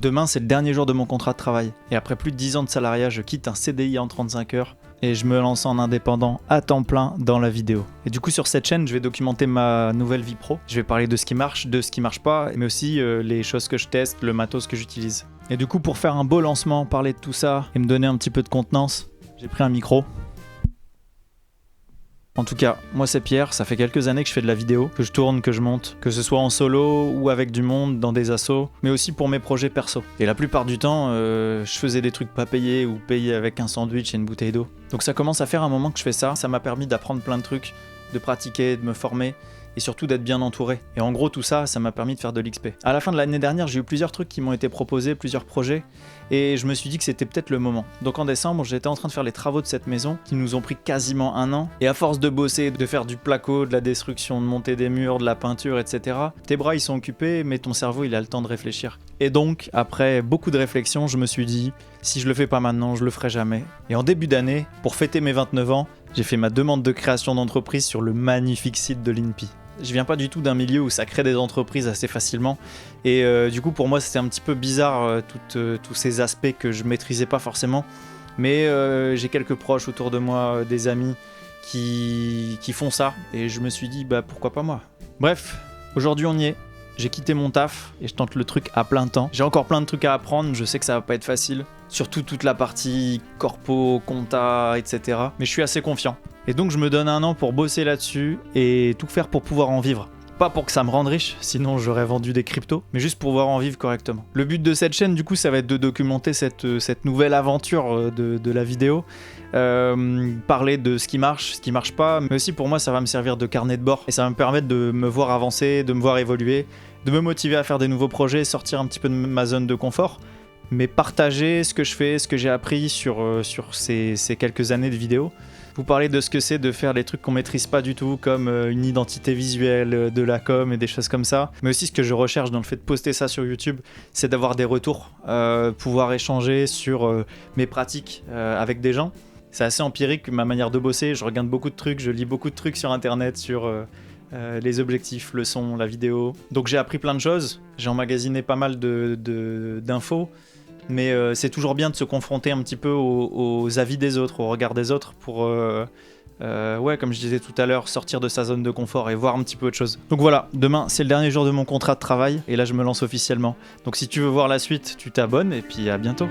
Demain, c'est le dernier jour de mon contrat de travail. Et après plus de 10 ans de salariat, je quitte un CDI en 35 heures et je me lance en indépendant à temps plein dans la vidéo. Et du coup, sur cette chaîne, je vais documenter ma nouvelle vie pro. Je vais parler de ce qui marche, de ce qui marche pas, mais aussi les choses que je teste, le matos que j'utilise. Et du coup, pour faire un beau lancement, parler de tout ça et me donner un petit peu de contenance, j'ai pris un micro. En tout cas, moi c'est Pierre, ça fait quelques années que je fais de la vidéo, que je tourne, que je monte, que ce soit en solo ou avec du monde, dans des assos, mais aussi pour mes projets perso. Et la plupart du temps, je faisais des trucs pas payés ou payés avec un sandwich et une bouteille d'eau. Donc ça commence à faire un moment que je fais ça, ça m'a permis d'apprendre plein de trucs, de pratiquer, de me former, et surtout d'être bien entouré. Et en gros, tout ça, ça m'a permis de faire de l'XP. À la fin de l'année dernière, j'ai eu plusieurs trucs qui m'ont été proposés, plusieurs projets, et je me suis dit que c'était peut-être le moment. Donc en décembre, j'étais en train de faire les travaux de cette maison, qui nous ont pris quasiment 1 an, et à force de bosser, de faire du placo, de la destruction, de monter des murs, de la peinture, etc., tes bras ils sont occupés, mais ton cerveau il a le temps de réfléchir. Et donc, après beaucoup de réflexion, je me suis dit, si je le fais pas maintenant, je le ferai jamais. Et en début d'année, pour fêter mes 29 ans, j'ai fait ma demande de création d'entreprise sur le magnifique site de l'INPI. Je viens pas du tout d'un milieu où ça crée des entreprises assez facilement et du coup pour moi c'était un petit peu bizarre tous ces aspects que je maîtrisais pas forcément, mais j'ai quelques proches autour de moi, des amis qui font ça et je me suis dit bah pourquoi pas moi. Bref, aujourd'hui on y est. J'ai quitté mon taf et je tente le truc à plein temps. J'ai encore plein de trucs à apprendre, je sais que ça va pas être facile. Surtout toute la partie corpo, compta, etc. Mais je suis assez confiant. Et donc je me donne 1 an pour bosser là-dessus et tout faire pour pouvoir en vivre. Pas pour que ça me rende riche, sinon j'aurais vendu des cryptos, mais juste pour pouvoir en vivre correctement. Le but de cette chaîne, du coup, ça va être de documenter cette nouvelle aventure de la vidéo. Parler de ce qui marche pas, mais aussi pour moi ça va me servir de carnet de bord et ça va me permettre de me voir avancer, de me voir évoluer, de me motiver à faire des nouveaux projets, sortir un petit peu de ma zone de confort, mais partager ce que je fais, ce que j'ai appris sur ces quelques années de vidéo. Vous parlez de ce que c'est de faire des trucs qu'on maîtrise pas du tout, comme une identité visuelle, de la com et des choses comme ça. Mais aussi ce que je recherche dans le fait de poster ça sur YouTube, c'est d'avoir des retours, pouvoir échanger sur mes pratiques avec des gens. C'est assez empirique ma manière de bosser, je regarde beaucoup de trucs, je lis beaucoup de trucs sur internet sur les objectifs, le son, la vidéo. Donc j'ai appris plein de choses, j'ai emmagasiné pas mal d'infos. Mais c'est toujours bien de se confronter un petit peu aux avis des autres, au regard des autres pour, comme je disais tout à l'heure, sortir de sa zone de confort et voir un petit peu autre chose. Donc voilà, demain c'est le dernier jour de mon contrat de travail et là je me lance officiellement. Donc si tu veux voir la suite, tu t'abonnes et puis à bientôt.